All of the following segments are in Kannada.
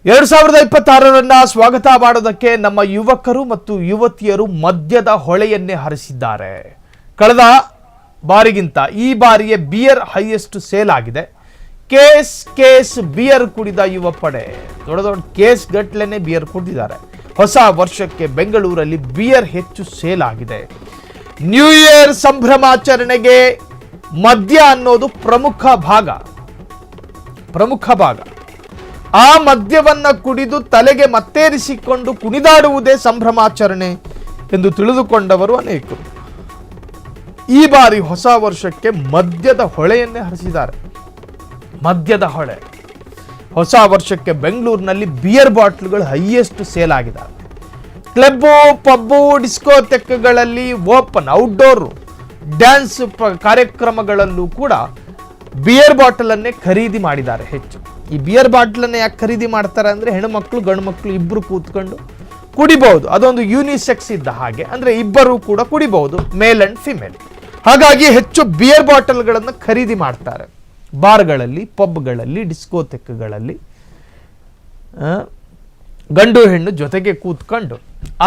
2026 ಸ್ವಾಗತ ಮಾಡೋದಕ್ಕೆ ನಮ್ಮ ಯುವಕರು ಮತ್ತು ಯುವತಿಯರು ಮದ್ಯದ ಹೊಳೆಯನ್ನೇ ಹರಿಸಿದ್ದಾರೆ. ಕಳೆದ ಬಾರಿಗಿಂತ ಈ ಬಾರಿಯ ಬಿಯರ್ ಹೈಯೆಸ್ಟ್ ಸೇಲ್ ಆಗಿದೆ. ಕೇಸ್ ಬಿಯರ್ ಕುಡಿದ ಯುವ ಪಡೆ ದೊಡ್ಡ ಕೇಸ್ ಗಟ್ಲೆನೆ ಬಿಯರ್ ಕುಡಿದಿದ್ದಾರೆ. ಹೊಸ ವರ್ಷಕ್ಕೆ ಬೆಂಗಳೂರಲ್ಲಿ ಬಿಯರ್ ಹೆಚ್ಚು ಸೇಲ್ ಆಗಿದೆ. ನ್ಯೂ ಇಯರ್ ಸಂಭ್ರಮಾಚರಣೆಗೆ ಮದ್ಯ ಅನ್ನೋದು ಪ್ರಮುಖ ಭಾಗ. ಆ ಮದ್ಯವನ್ನ ಕುಡಿದು ತಲೆಗೆ ಮತ್ತೇರಿಸಿಕೊಂಡು ಕುಣಿದಾಡುವುದೇ ಸಂಭ್ರಮಾಚರಣೆ ಎಂದು ತಿಳಿದುಕೊಂಡವರು ಅನೇಕರು. ಈ ಬಾರಿ ಹೊಸ ವರ್ಷಕ್ಕೆ ಮದ್ಯದ ಹೊಳೆಯನ್ನೇ ಹರಿಸಿದ್ದಾರೆ. ಮದ್ಯದ ಹೊಳೆ ಹೊಸ ವರ್ಷಕ್ಕೆ ಬೆಂಗಳೂರಿನಲ್ಲಿ ಬಿಯರ್ ಬಾಟ್ಲುಗಳು ಹೈಯೆಸ್ಟ್ ಸೇಲ್ ಆಗಿದ್ದಾರೆ. ಕ್ಲಬ್ಬು, ಪಬ್ಬು, ಡಿಸ್ಕೋಥೆಕ್ಗಳಲ್ಲಿ ಓಪನ್ ಔಟ್ಡೋರ್ ಡ್ಯಾನ್ಸ್ ಕಾರ್ಯಕ್ರಮಗಳಲ್ಲೂ ಕೂಡ ಬಿಯರ್ ಬಾಟಲ್ ಅನ್ನೇ ಖರೀದಿ ಮಾಡಿದ್ದಾರೆ ಹೆಚ್ಚು. ಈ ಬಿಯರ್ ಬಾಟ್ಲನ್ನು ಯಾಕೆ ಖರೀದಿ ಮಾಡ್ತಾರೆ ಅಂದರೆ ಹೆಣ್ಣುಮಕ್ಕಳು ಗಂಡು ಮಕ್ಕಳು ಇಬ್ಬರು ಕೂತ್ಕೊಂಡು ಕುಡಿಬಹುದು. ಅದೊಂದು ಯೂನಿಸೆಕ್ಸ್ ಇದ್ದ ಹಾಗೆ, ಅಂದರೆ ಇಬ್ಬರು ಕೂಡ ಕುಡಿಬಹುದು, ಮೇಲ್ ಅಂಡ್ ಫಿಮೇಲ್. ಹಾಗಾಗಿ ಹೆಚ್ಚು ಬಿಯರ್ ಬಾಟಲ್ಗಳನ್ನು ಖರೀದಿ ಮಾಡ್ತಾರೆ. ಬಾರ್ಗಳಲ್ಲಿ, ಪಬ್ಗಳಲ್ಲಿ, ಡಿಸ್ಕೋಥೆಕ್ಗಳಲ್ಲಿ ಗಂಡು ಹೆಣ್ಣು ಜೊತೆಗೆ ಕೂತ್ಕೊಂಡು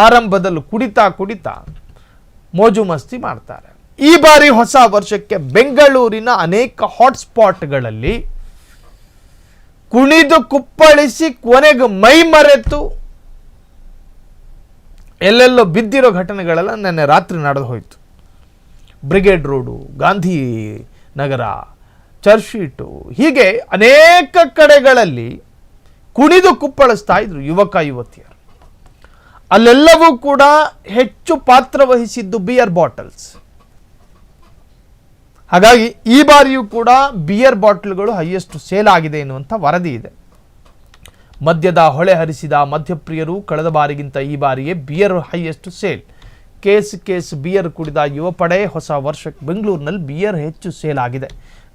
ಆರಂಭದಲ್ಲಿ ಕುಡಿತಾ ಮೋಜು ಮಸ್ತಿ ಮಾಡ್ತಾರೆ. ಈ ಬಾರಿ ಹೊಸ ವರ್ಷಕ್ಕೆ ಬೆಂಗಳೂರಿನ ಅನೇಕ ಹಾಟ್ಸ್ಪಾಟ್ಗಳಲ್ಲಿ ಕುಣಿದು ಕುಪ್ಪಳಿಸಿ ಕೊನೆಗೆ ಮೈ ಮರೆತು ಎಲ್ಲೆಲ್ಲೋ ಬಿದ್ದಿರೋ ಘಟನೆಗಳೆಲ್ಲ ನೆನ್ನೆ ರಾತ್ರಿ ನಡೆದು ಹೋಯಿತು. Brigade road, Gandhi Nagar, church street, ಹೀಗೆ ಅನೇಕ ಕಡೆಗಳಲ್ಲಿ ಕುಣಿದು ಕುಪ್ಪಳಿಸ್ತಾ ಇದ್ರು ಯುವಕ ಯುವತಿಯರು. ಅಲ್ಲೆಲ್ಲವೂ ಕೂಡ ಹೆಚ್ಚು ಪಾತ್ರ ವಹಿಸಿದ್ದು ಬಿಯರ್ ಬಾಟಲ್ಸ್. ಹಾಗಾಗಿ ಈ ಬಾರಿಯೂ ಕೂಡ ಬಿಯರ್ ಬಾಟ್ಲುಗಳು ಹೈಯೆಸ್ಟ್ ಸೇಲ್ ಆಗಿದೆ ಎನ್ನುವಂಥ ವರದಿ ಇದೆ. ಮದ್ಯದ ಹೊಳೆ ಹರಿಸಿದ ಮದ್ಯಪ್ರಿಯರು ಕಳೆದ ಬಾರಿಗಿಂತ ಈ ಬಾರಿಯೇ beer highest sale. Case beer ಕುಡಿದ ಯುವ ಪಡೆ ಹೊಸ ವರ್ಷಕ್ಕೆ ಬೆಂಗಳೂರಿನಲ್ಲಿ ಬಿಯರ್ ಹೆಚ್ಚು ಸೇಲ್ ಆಗಿದೆ.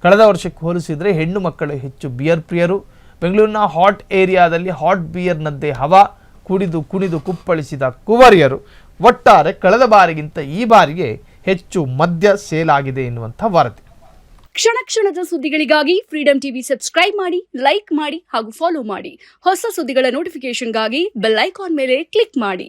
ಕಳೆದ ವರ್ಷಕ್ಕೆ ಹೋಲಿಸಿದರೆ ಹೆಣ್ಣು ಮಕ್ಕಳು ಹೆಚ್ಚು ಬಿಯರ್ ಪ್ರಿಯರು. ಬೆಂಗಳೂರಿನ ಹಾಟ್ ಏರಿಯಾದಲ್ಲಿ ಹಾಟ್ ಬಿಯರ್ನದ್ದೇ ಹವಾ. ಕುಣಿದು ಕುಪ್ಪಳಿಸಿದ ಕುವರಿಯರು. ಒಟ್ಟಾರೆ ಕಳೆದ ಬಾರಿಗಿಂತ ಈ ಬಾರಿಗೆ ಹೆಚ್ಚು ಮದ್ಯ ಸೇಲ್ ಆಗಿದೆ ಎನ್ನುವಂಥ ವರದಿ. ಕ್ಷಣದ ಸುದ್ದಿಗಳಿಗಾಗಿ ಫ್ರೀಡಂ ಟಿವಿ ಸಬ್ಸ್ಕ್ರೈಬ್ ಮಾಡಿ, ಲೈಕ್ ಮಾಡಿ ಹಾಗೂ ಫಾಲೋ ಮಾಡಿ. ಹೊಸ ಸುದ್ದಿಗಳ ನೋಟಿಫಿಕೇಶನ್ಗಾಗಿ ಬೆಲ್ ಐಕಾನ್ ಮೇಲೆ ಕ್ಲಿಕ್ ಮಾಡಿ.